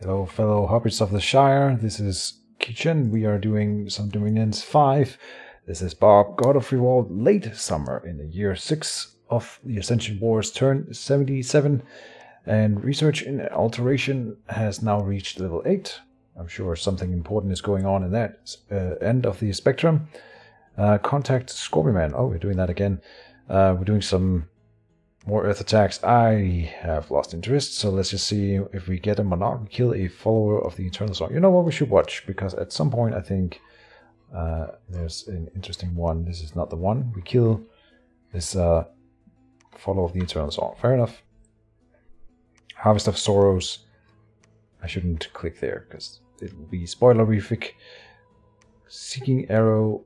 Hello fellow hobbits of the Shire, this is Keejchen. We are doing some Dominions 5. This is Bob, God of Friwald, late summer in the year 6 of the Ascension Wars, turn 77. And research in alteration has now reached level 8. I'm sure something important is going on in that end of the spectrum. Contact Scorpionman. Oh, we're doing that again. We're doing some more earth attacks. I have lost interest, so let's just see if we get him or not. We kill a follower of the Eternal Song. You know what, we should watch, because at some point I think there's an interesting one. This is not the one. We kill this follower of the Eternal Song. Fair enough. Harvest of Sorrows. I shouldn't click there, because it will be spoilerific. Seeking Arrow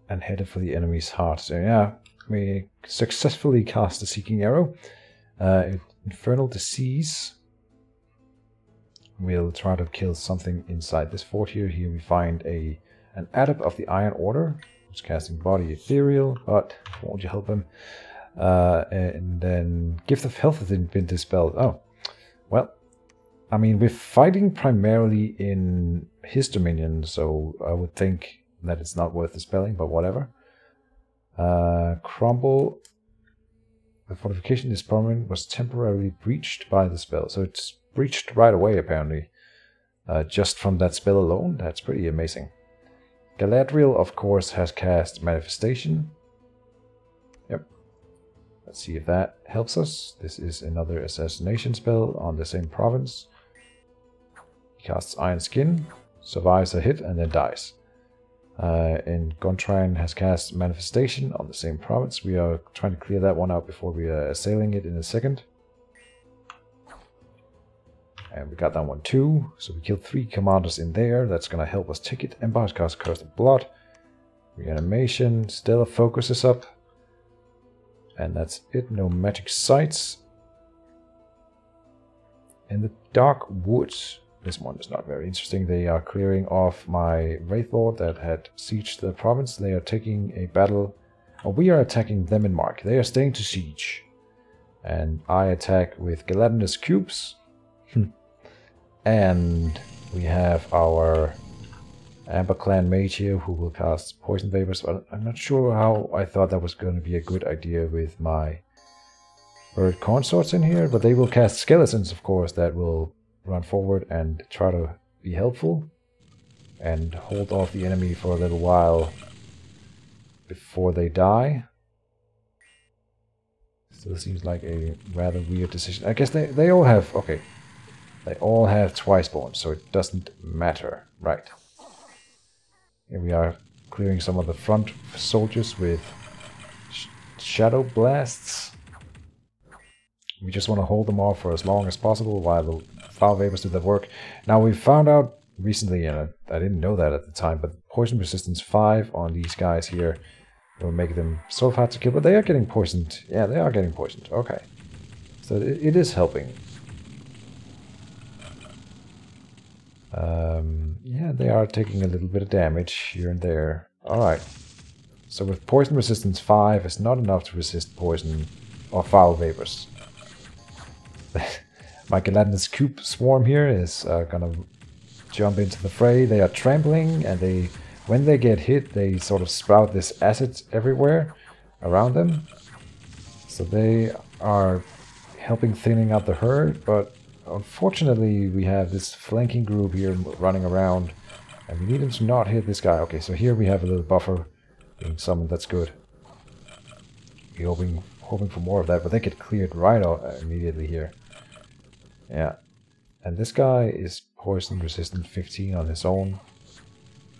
and headed for the enemy's heart. So yeah, we successfully cast the Seeking Arrow. Infernal Disease. We'll try to kill something inside this fort here. Here we find an adept of the Iron Order, who's casting Body Ethereal, but won't you help him? And then Gift of Health has been dispelled. Oh, well, I mean, we're fighting primarily in his dominion, so I would think that it's not worth dispelling, but whatever. Crumble. The fortification this permanent was temporarily breached by the spell. So it's breached right away, apparently. Just from that spell alone. That's pretty amazing. Galadriel, of course, has cast Manifestation. Yep. Let's see if that helps us. This is another assassination spell on the same province. He casts Iron Skin, survives a hit, and then dies. And Gontran has cast Manifestation on the same province. We are trying to clear that one out before we are assailing it in a second. And we got that one too. So we killed 3 commanders in there. That's going to help us take it. Empire's cast Curse of Blood. Reanimation. Stellar Focus is up. And that's it. No magic sights. In the Dark Woods. This one is not very interesting. They are clearing off my Wraith Lord that had sieged the province. They are taking a battle. Or we are attacking them in Mark. They are staying to siege. And I attack with Gelatinous Cubes. And we have our Amber Clan Mage here who will cast Poison Vapors. But I'm not sure how I thought that was going to be a good idea with my bird consorts in here. But they will cast Skeletons, of course, that will run forward and try to be helpful and hold off the enemy for a little while before they die. Still seems like a rather weird decision. I guess they all have... Okay. They all have Twiceborn, so it doesn't matter. Right. Here we are clearing some of the front soldiers with Shadow Blasts. We just want to hold them off for as long as possible while the Foul Vapors do the work. Now we found out recently, and I didn't know that at the time, but poison resistance 5 on these guys here will make them so hard to kill, but they are getting poisoned. Yeah, they are getting poisoned. Okay. So it is helping. Yeah, they are taking a little bit of damage here and there. Alright. So with poison resistance 5, it's not enough to resist poison or foul vapors. My Gelatinous Cube swarm here is gonna jump into the fray. They are trampling, and when they get hit, they sort of sprout this acid everywhere around them. So they are helping thinning out the herd, but unfortunately we have this flanking group here running around, and we need them to not hit this guy. Okay, so here we have a little buffer being summoned. That's good. We're hoping for more of that, but they get cleared right out immediately here. Yeah, and this guy is poison resistant 15 on his own.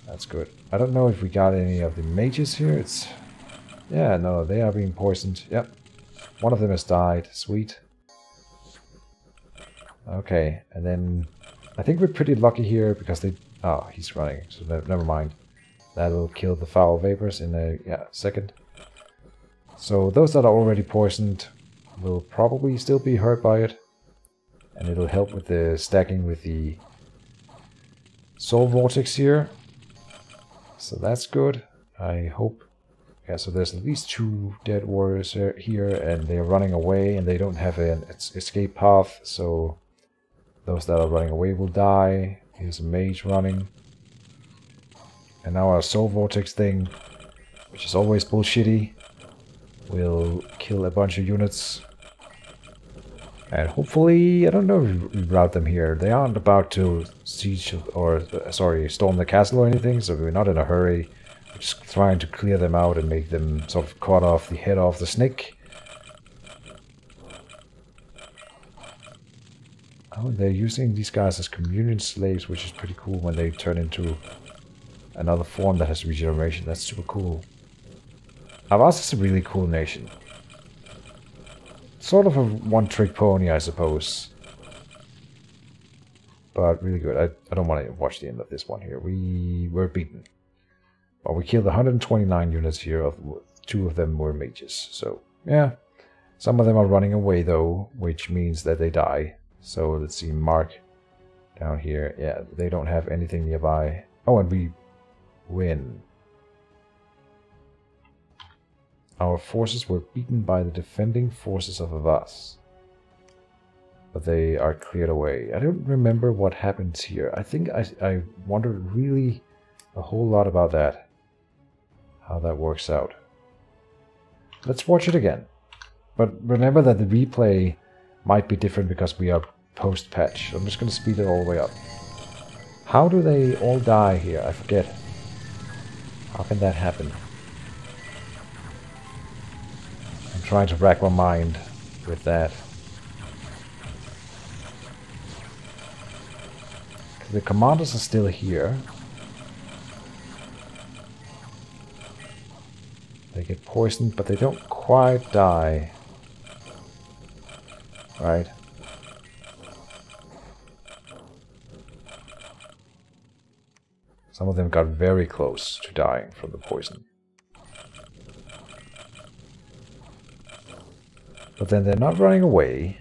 That's good. I don't know if we got any of the mages here. Yeah, no, they are being poisoned. Yep, one of them has died. Sweet. Okay, and then I think we're pretty lucky here because they... Oh, he's running, so never mind. That'll kill the foul vapors in a second. So those that are already poisoned will probably still be hurt by it. And it'll help with the stacking with the Soul Vortex here. So that's good. I hope... Yeah, so there's at least 2 dead warriors here, and they're running away, and they don't have an escape path, so Those that are running away will die. Here's a mage running. And now our soul vortex thing, which is always bullshitty, will kill a bunch of units. And hopefully, I don't know if we route them here. They aren't about to siege or, sorry, storm the castle or anything, so we're not in a hurry. We're just trying to clear them out and make them sort of cut off the head off the snake. Oh, they're using these guys as communion slaves, which is pretty cool when they turn into another form that has regeneration. That's super cool. Avast is a really cool nation. Sort of a one-trick pony, I suppose. But really good. I don't want to watch the end of this one here. We were beaten. Well, we killed 129 units here. 2 of them were mages. So, yeah. Some of them are running away, though, which means that they die. So, let's see. Mark down here. Yeah, they don't have anything nearby. Oh, and we win. Our forces were beaten by the defending forces of Avast. But they are cleared away. I don't remember what happens here. I think I wondered really a whole lot about that. How that works out. Let's watch it again. But remember that the replay might be different because we are post-patch. I'm just going to speed it all the way up. How do they all die here? I forget. How can that happen? I'm trying to rack my mind with that. The commanders are still here. They get poisoned, but they don't quite die. Right? Some of them got very close to dying from the poison. But then they're not running away.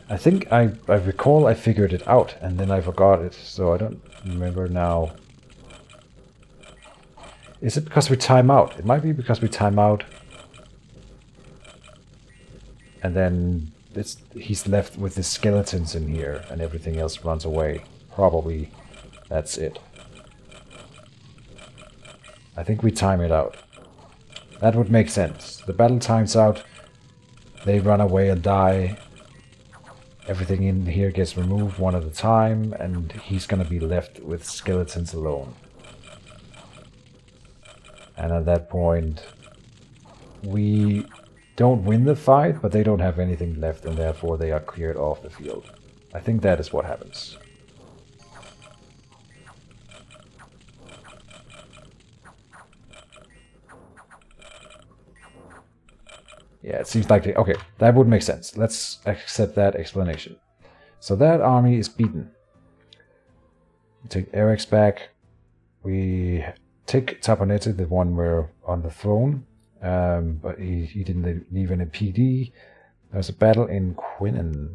I think I recall I figured it out and then I forgot it, so I don't remember now. Is it because we time out? It might be because we time out. And then he's left with his skeletons in here and everything else runs away. Probably that's it. I think we time it out. That would make sense. The battle times out, they run away and die. Everything in here gets removed one at a time, and he's gonna be left with skeletons alone. And at that point, we don't win the fight, but they don't have anything left, and therefore they are cleared off the field. I think that is what happens. Yeah, it seems like they... Okay, that would make sense. Let's accept that explanation. So that army is beaten. We take Eric's back. We take Tapanete, the one where on the throne. But he didn't leave any PD. There's a battle in Quinnen.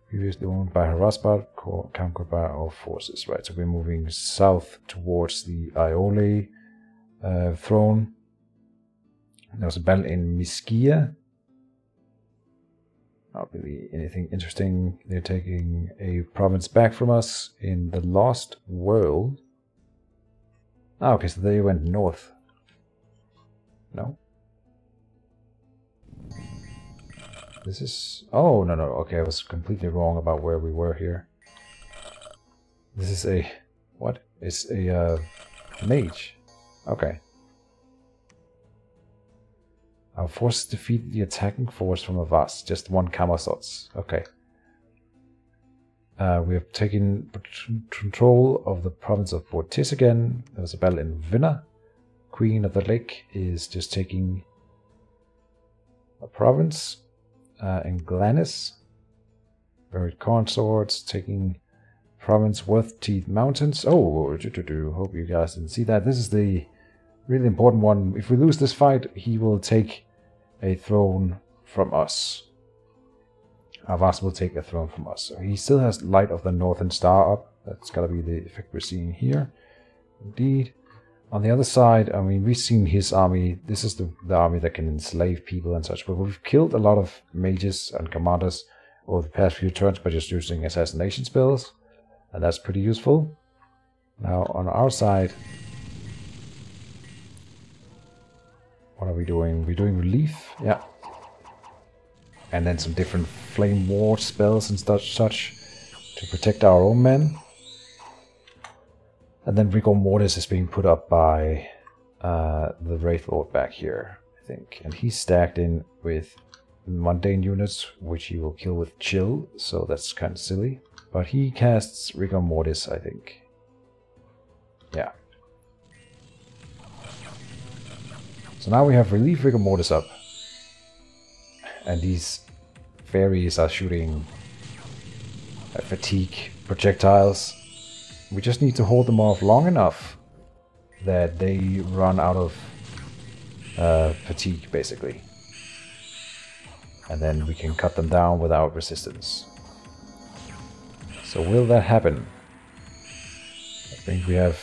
Previously owned by Haraspat, conquered by our forces. Right, so we're moving south towards the Iole throne. There was a battle in Miskia. Not really anything interesting. They're taking a province back from us in the Lost World. Ah, okay, so they went north. No? This is... Oh, no. Okay, I was completely wrong about where we were here. This is a... What? It's a mage. Okay. Our forces defeated the attacking force from Avast. Just 1 Kamazots. Okay. We have taken control of the province of Bortis again. There was a battle in Vinna. Queen of the Lake is just taking a province. In Glanis. Buried Consorts taking province Worth Teeth Mountains. Oh, hope you guys didn't see that. This is the really important one. If we lose this fight, he will take a throne from us. Avast will take a throne from us. So he still has Light of the Northern Star up. That's gotta be the effect we're seeing here. Indeed. On the other side, I mean, we've seen his army. This is the army that can enslave people and such, but we've killed a lot of mages and commanders over the past few turns by just using assassination spells, and that's pretty useful. Now, on our side, what are we doing? We're doing relief, yeah. And then some different flame ward spells and such to protect our own men. And then rigor mortis is being put up by the Wraith Lord back here, I think. And he's stacked in with mundane units, which he will kill with chill, so that's kind of silly. But he casts rigor mortis, I think. Yeah. So now we have relief rigor mortis up. And these fairies are shooting fatigue projectiles. We just need to hold them off long enough that they run out of fatigue, basically. And then we can cut them down without resistance. So will that happen? I think we have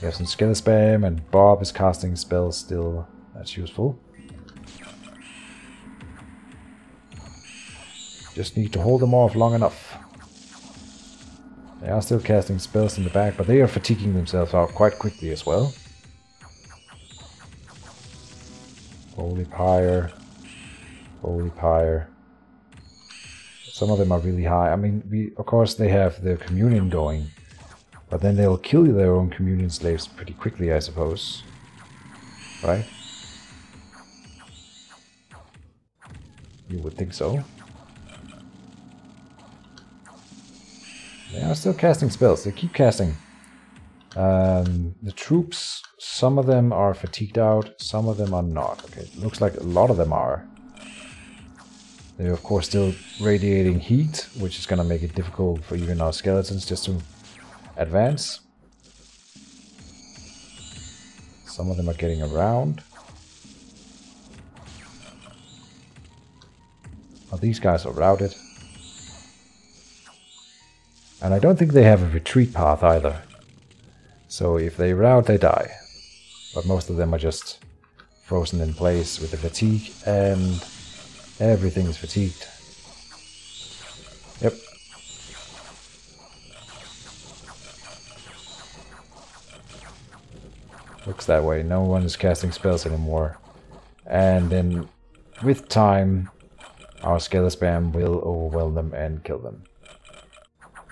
some skill spam, and Bob is casting spells still. That's useful. Just need to hold them off long enough. They are still casting spells in the back, but they are fatiguing themselves out quite quickly as well. Holy pyre. Holy pyre. Some of them are really high. I mean, of course they have their communion going, but then they'll kill their own communion slaves pretty quickly, I suppose. Right? You would think so. They are still casting spells. They keep casting. The troops, some of them are fatigued out, some of them are not. Okay, it looks like a lot of them are. They're of course still radiating heat, which is going to make it difficult for even our skeletons just to advance. Some of them are getting around. Oh, these guys are routed. And I don't think they have a retreat path either. So if they rout, they die. But most of them are just frozen in place with the fatigue, and everything is fatigued. Yep. Looks that way. No one is casting spells anymore. And then, with time, our skill spam will overwhelm them and kill them.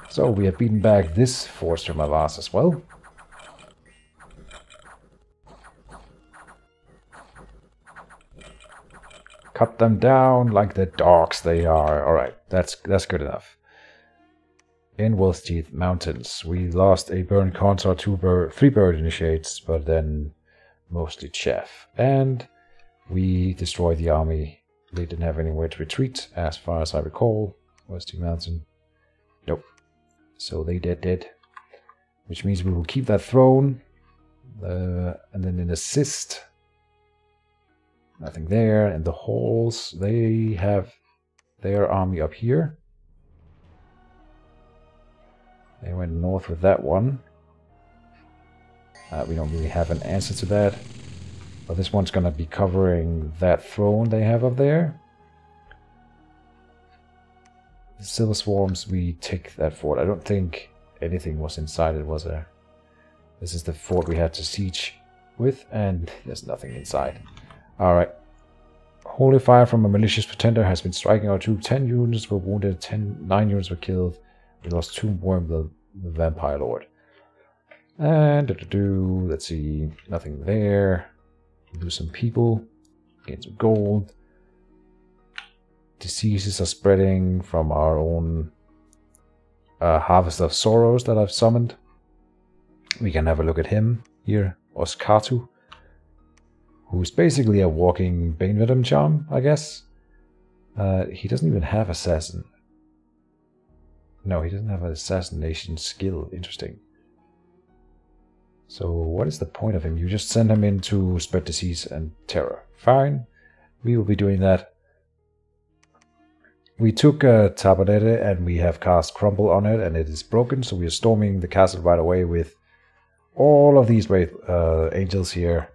So we have beaten back this force from Avast as well. Cut them down like the dogs they are. Alright, that's good enough. In Wolf's Teeth Mountains, we lost a burn consort, 3 bird initiates, but then mostly Chef. And we destroyed the army. They didn't have anywhere to retreat, as far as I recall. Wolf's Teeth Mountain. Nope. So they dead. Which means we will keep that throne. And then an assist. Nothing there. And the halls, they have their army up here. They went north with that one. We don't really have an answer to that. But this one's going to be covering that throne they have up there. The Silver Swarms, we take that fort. I don't think anything was inside it, was there? This is the fort we had to siege with, and there's nothing inside. Alright. Holy fire from a malicious pretender has been striking our troops. 10 units were wounded, 9 units were killed. We lost 2 more of the Vampire Lord. And let's see, nothing there. Lose some people, gain some gold. Diseases are spreading from our own Harvest of Sorrows that I've summoned. We can have a look at him here, Oskatu, who's basically a walking Bane Venom charm, I guess. He doesn't even have Assassin. No, he doesn't have an assassination skill. Interesting. So what is the point of him? You just send him in to spread disease and terror. Fine, we will be doing that. We took Tabarete and we have cast Crumble on it, and it is broken, so we are storming the castle right away with all of these angels here.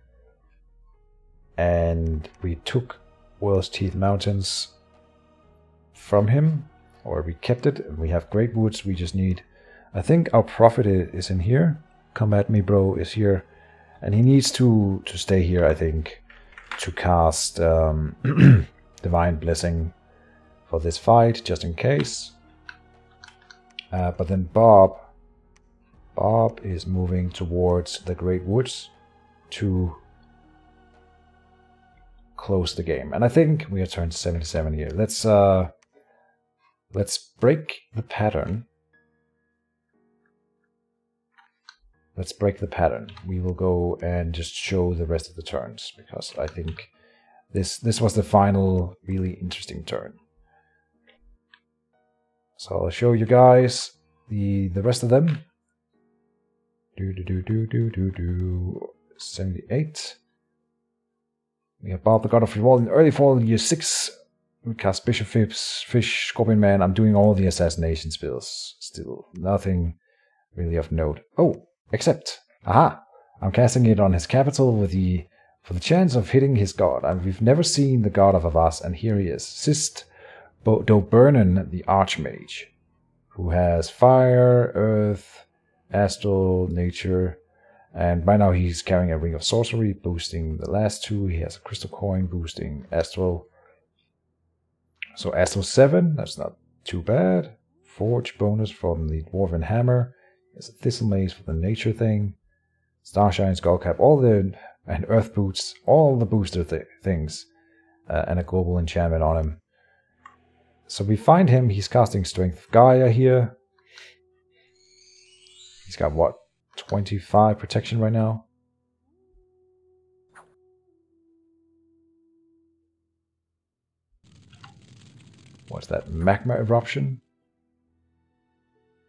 And we took World's Teeth Mountains from him, or we kept it, and we have Great Woods. We just need, I think our prophet is in here. Come at me, bro, is here. And he needs to stay here, I think, to cast Divine Blessing for this fight, just in case. But then Bob is moving towards the Great Woods to close the game. And I think we are turned 77 here. Let's break the pattern. Let's break the pattern. We will go and just show the rest of the turns, because I think this was the final really interesting turn. So I'll show you guys the rest of them. 78. We have Bob the God of Friwald in early fall year 6. We cast Bishop Fish, Scorpion Man. I'm doing all the assassination spells. Still nothing really of note. Oh, except, aha! I'm casting it on his capital for the chance of hitting his god. We've never seen the god of Avas, and here he is. Sist Dobernan, the Archmage, who has fire, earth, astral, nature, and by now he's carrying a Ring of Sorcery, boosting the last two. He has a Crystal Coin, boosting astral. So astral 7, that's not too bad. Forge bonus from the Dwarven Hammer. There's a Thistle Mace for the nature thing. Starshine, Skullcap, and Earth Boots, all the booster things. And a global enchantment on him. So we find him, he's casting Strength of Gaia here. He's got what, 25 protection right now? What's that, Magma Eruption?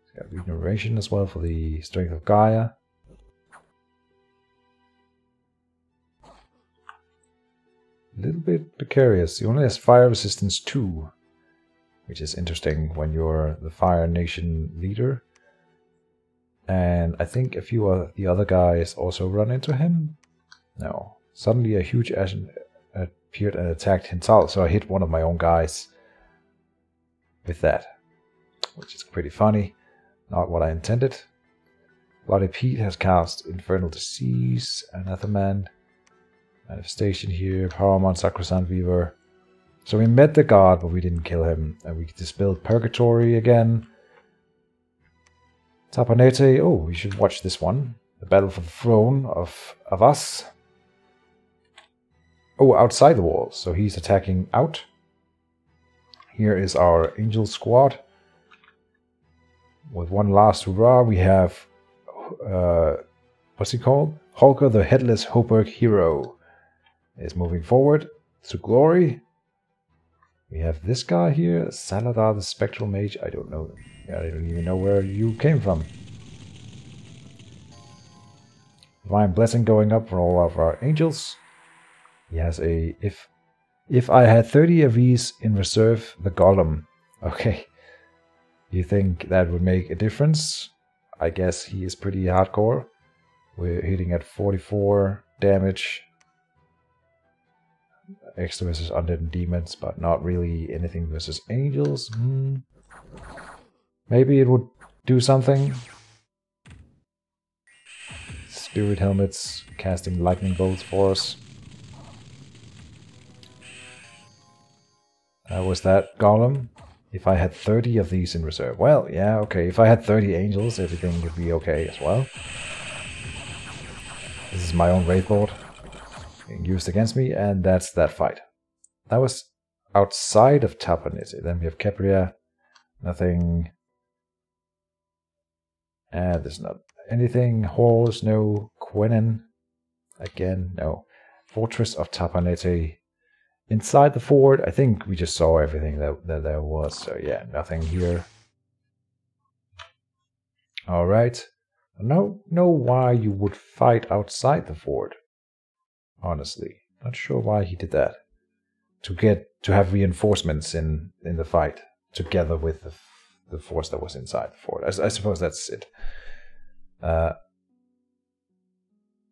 He's got Regeneration as well for the Strength of Gaia. A little bit precarious. He only has Fire Resistance 2. Which is interesting when you're the Fire Nation leader. And I think a few of the other guys also run into him. No. Suddenly a huge ashen appeared and attacked Hintal, so I hit one of my own guys with that. Which is pretty funny. Not what I intended. Bloody Pete has cast Infernal Disease, Anathema, Manifestation here, Paramount, Sacrosanct Weaver. So we met the god, but we didn't kill him. And we dispelled Purgatory again. Tapanete, oh, we should watch this one. The Battle for the Throne of Avas. Oh, outside the walls, so he's attacking out. Here is our angel squad. With one last hurrah, we have, what's he called? Holger the Headless Hoberg Hero is moving forward to glory. We have this guy here, Saladar the Spectral Mage. I don't know. I don't even know where you came from. Divine Blessing going up for all of our angels. He has a... If I had 30 of these in reserve, the Golem. Okay. You think that would make a difference? I guess he is pretty hardcore. We're hitting at 44 damage. Extra versus undead and demons, but not really anything versus angels. Maybe it would do something. Spirit helmets casting lightning bolts for us. Was that Golem? If I had 30 of these in reserve. Well, yeah, okay. If I had 30 angels, everything would be okay as well. This is my own Wraith Lord being used against me, and that's that fight. That was outside of Tapanese. Then we have Capria. Nothing. There's not anything. Horse, no. Quenin. Again, no. Fortress of Tapanete. Inside the fort, I think we just saw everything that there was. So yeah, nothing here. Alright. I don't know why you would fight outside the fort. Honestly. Not sure why he did that. To have reinforcements in the fight. Together with the force that was inside the fort. I suppose that's it.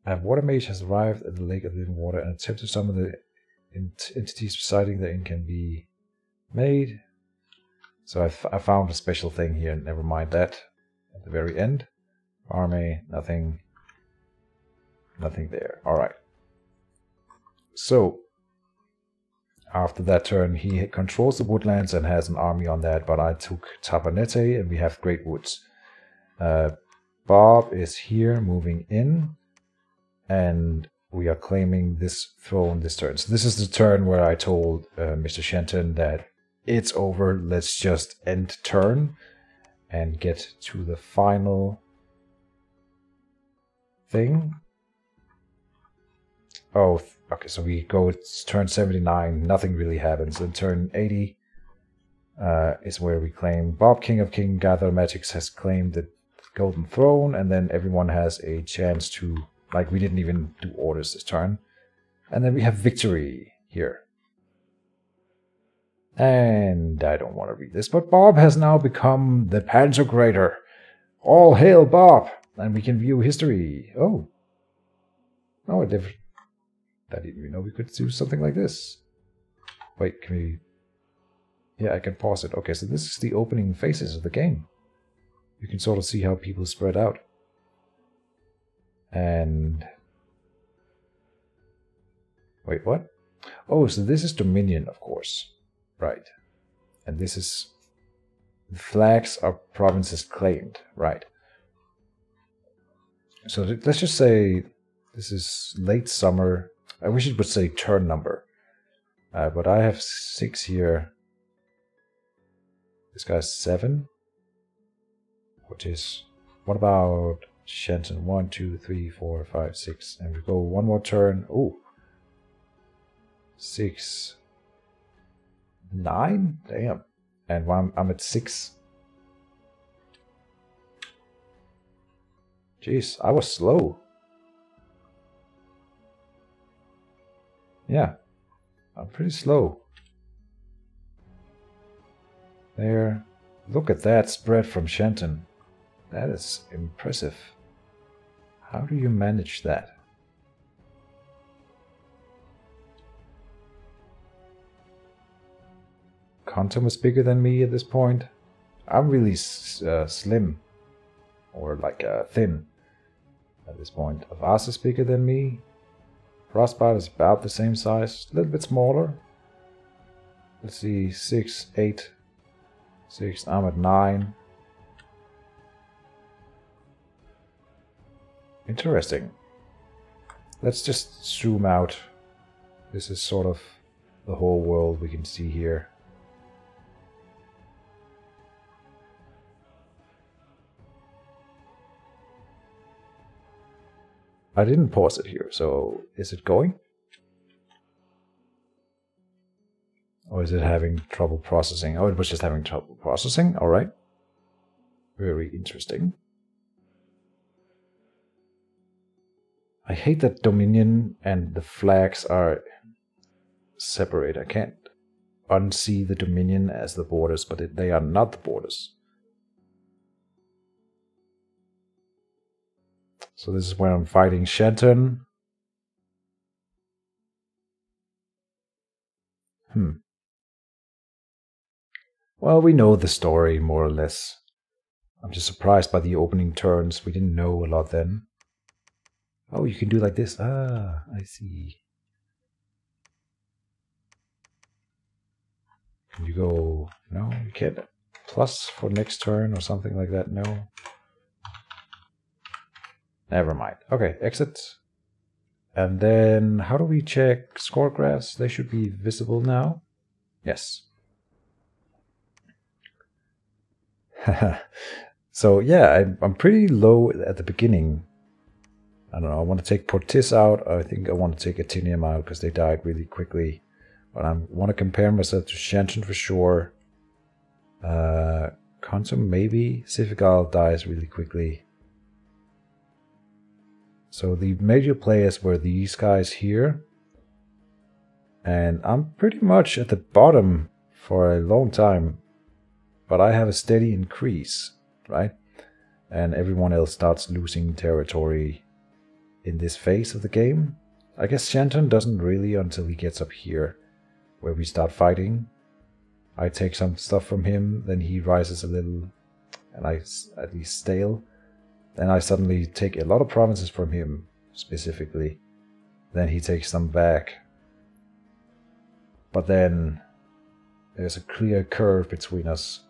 A water mage has arrived at the Lake of Living Water and attempted to summon the entities residing therein can be made. So I found a special thing here, never mind that. At the very end. Army, nothing. Nothing there. Alright. So, after that turn, he controls the woodlands and has an army on that, but I took Tabanete and we have Great Woods. Bob is here, moving in, and we are claiming this throne this turn. So this is the turn where I told Mr. Shenton that it's over, let's just end turn and get to the final thing. Oh, okay, so we go, it's turn 79, nothing really happens. Then turn 80 is where we claim Bob, King of King, Gather Magics has claimed the Golden Throne, and then everyone has a chance to, like, we didn't even do orders this turn. And then we have victory here. And I don't want to read this, but Bob has now become the Pantokrator. All hail Bob! And we can view history. Oh. Oh, I didn't even know we could do something like this. Wait, can we... Yeah, I can pause it. Okay, so this is the opening phases of the game. You can sort of see how people spread out. And... Wait, what? Oh, so this is Dominion, of course. Right. And this is... The flags are provinces claimed. Right. So let's just say this is late summer. I wish it would say turn number. But I have 6 here. This guy's 7. Which is... What about Shenton? 1, 2, 3, 4, 5, 6. And we go one more turn. Oh. 6. 9? Damn. And I'm at 6. Jeez, I was slow. Yeah. I'm pretty slow. There. Look at that spread from Shenton. That is impressive. How do you manage that? Quantum is bigger than me at this point. I'm really slim. Or like thin at this point. Avast is bigger than me. Frostbite is about the same size. A little bit smaller. Let's see. 6, 8, 6. I'm at 9. Interesting. Let's just zoom out. This is sort of the whole world we can see here. I didn't pause it here, so is it going? Or is it having trouble processing? Oh, it was just having trouble processing. Alright. Very interesting. I hate that Dominion and the flags are separate. I can't unsee the Dominion as the borders, but they are not the borders. So this is where I'm fighting Shenton. Well, we know the story, more or less. I'm just surprised by the opening turns. We didn't know a lot then. Oh, you can do like this. Ah, I see. Can you go... No, you can't. Plus for next turn or something like that. No. Never mind. Okay, exit. And then, how do we check score graphs? They should be visible now. Yes. So yeah, I'm pretty low at the beginning. I don't know, I want to take Portis out. I think I want to take Atinium out because they died really quickly. But I want to compare myself to Shenton for sure. Quantum maybe. Civigal dies really quickly. So the major players were these guys here. And I'm pretty much at the bottom for a long time. But I have a steady increase, right? And everyone else starts losing territory in this phase of the game. I guess Shenton doesn't really until he gets up here, where we start fighting. I take some stuff from him, then he rises a little, and I at least stale. Then I suddenly take a lot of provinces from him, specifically. Then he takes them back. But then there's a clear curve between us.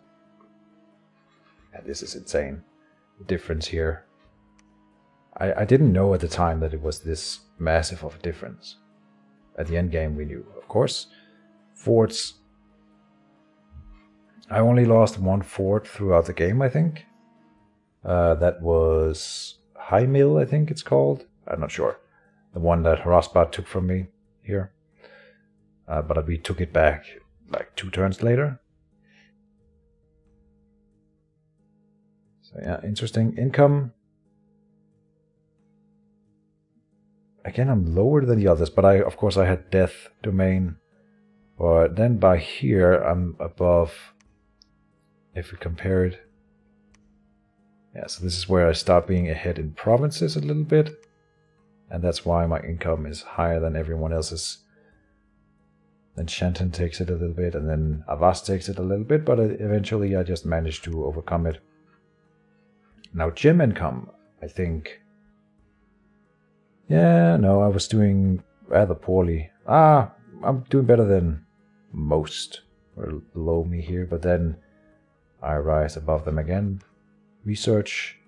And this is insane. The difference here. I didn't know at the time that it was this massive of a difference. At the end game we knew, of course. Forts. I only lost one fort throughout the game, I think. That was High Mill, I think it's called. I'm not sure. The one that Harasbat took from me here. But we took it back like 2 turns later. So yeah, interesting. Income. Again, I'm lower than the others, but of course I had Death Domain. But then by here, I'm above, if we compare it. Yeah, so this is where I start being ahead in provinces a little bit. And that's why my income is higher than everyone else's. Then Shenton takes it a little bit, and then Avast takes it a little bit, but eventually I just managed to overcome it. Now gem income, I think. Yeah, no, I was doing rather poorly. I'm doing better than most who are below me here, but then I rise above them again. Research.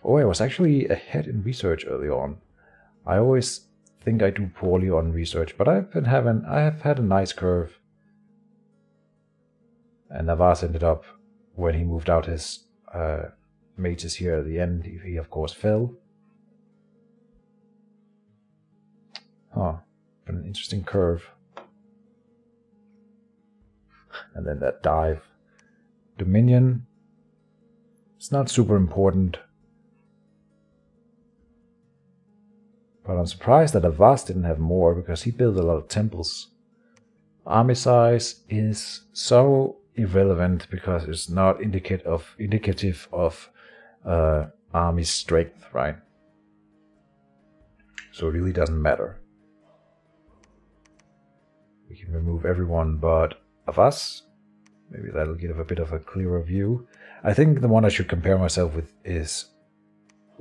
Oh, I was actually ahead in research early on. I always think I do poorly on research, but I have had a nice curve. And Navas ended up, when he moved out his mages here at the end, he of course fell. Huh, but an interesting curve. And then that dive. Dominion. It's not super important. But I'm surprised that Avast didn't have more, because he built a lot of temples. Army size is so irrelevant because it's not indicative of army strength, right? So it really doesn't matter. We can remove everyone but Avast. Maybe that'll give a bit of a clearer view. I think the one I should compare myself with is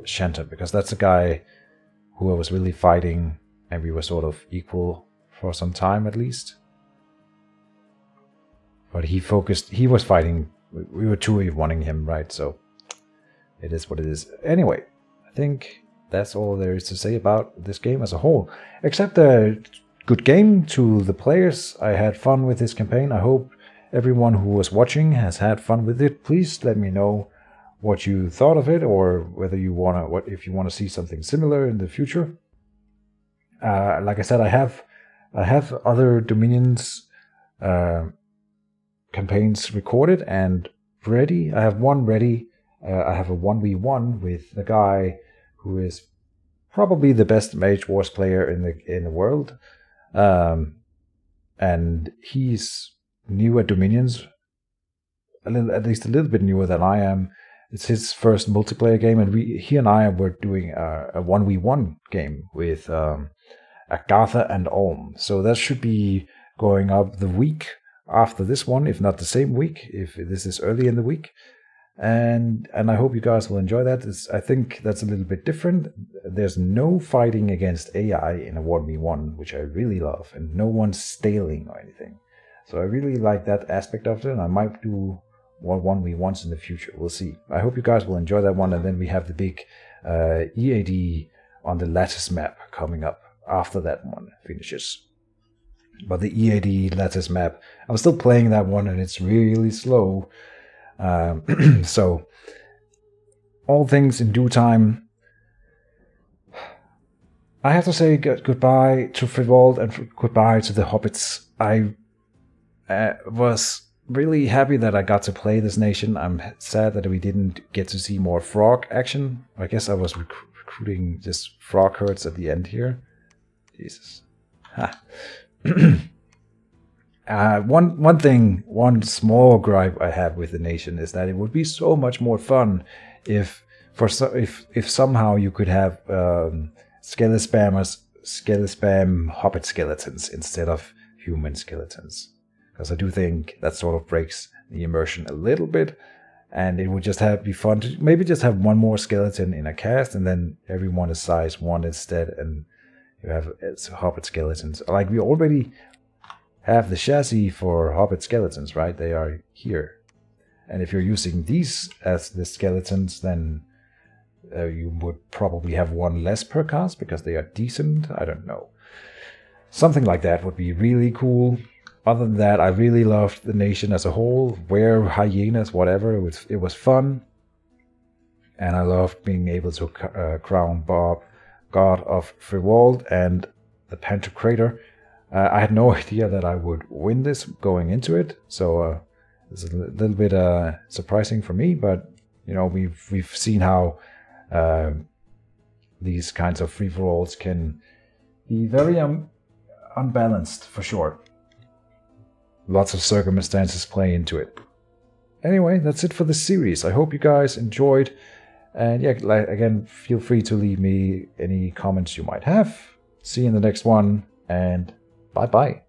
Shenton, because that's a guy who I was really fighting, and we were sort of equal for some time at least. But he was fighting, we were 2v1ing him, right? So it is what it is. Anyway, I think that's all there is to say about this game as a whole. Except a good game to the players. I had fun with this campaign. I hope everyone who was watching has had fun with it. Please let me know what you thought of it, or whether you if you want to see something similar in the future. Like I said, I have other Dominions campaigns recorded and ready. I have one ready. I have a 1v1 with the guy who is probably the best Mage Wars player in the world, and he's new at Dominions, at least a little bit newer than I am. It's his first multiplayer game, and he and I were doing a 1v1 game with Agatha and Ulm. So that should be going up the week after this one, if not the same week, if this is early in the week. And I hope you guys will enjoy that. I think that's a little bit different. There's no fighting against AI in a 1v1, which I really love, and no one's staling or anything. So I really like that aspect of it, and I might do 1v1s in the future. We'll see. I hope you guys will enjoy that one, and then we have the big EAD on the Lattice map coming up after that one finishes. But the EAD Lattice map, I'm still playing that one, and it's really slow. So, all things in due time. I have to say goodbye to Friwald and goodbye to the Hobbits. I was really happy that I got to play this nation. I'm sad that we didn't get to see more frog action. I guess I was recruiting just frog herds at the end here. Jesus. Ha. One small gripe I have with the nation is that it would be so much more fun if if somehow you could have Skelespam Hobbit skeletons instead of human skeletons, because I do think that sort of breaks the immersion a little bit, and it would just be fun to maybe just have one more skeleton in a cast, and then everyone is size 1 instead, and you have Hobbit skeletons. Like, we already have the chassis for Hobbit skeletons, right? They are here. And if you're using these as the skeletons, then you would probably have one less per cast because they are decent. I don't know. Something like that would be really cool. Other than that, I really loved the nation as a whole. Wear hyenas, whatever. It was fun. And I loved being able to crown Bob God of Friwald and the Pantokrator. I had no idea that I would win this going into it, so it's a little bit surprising for me. But you know, we've seen how these kinds of free-for-alls can be very unbalanced, for sure. Lots of circumstances play into it. Anyway, that's it for this series. I hope you guys enjoyed. And yeah, again, feel free to leave me any comments you might have. See you in the next one, and bye-bye.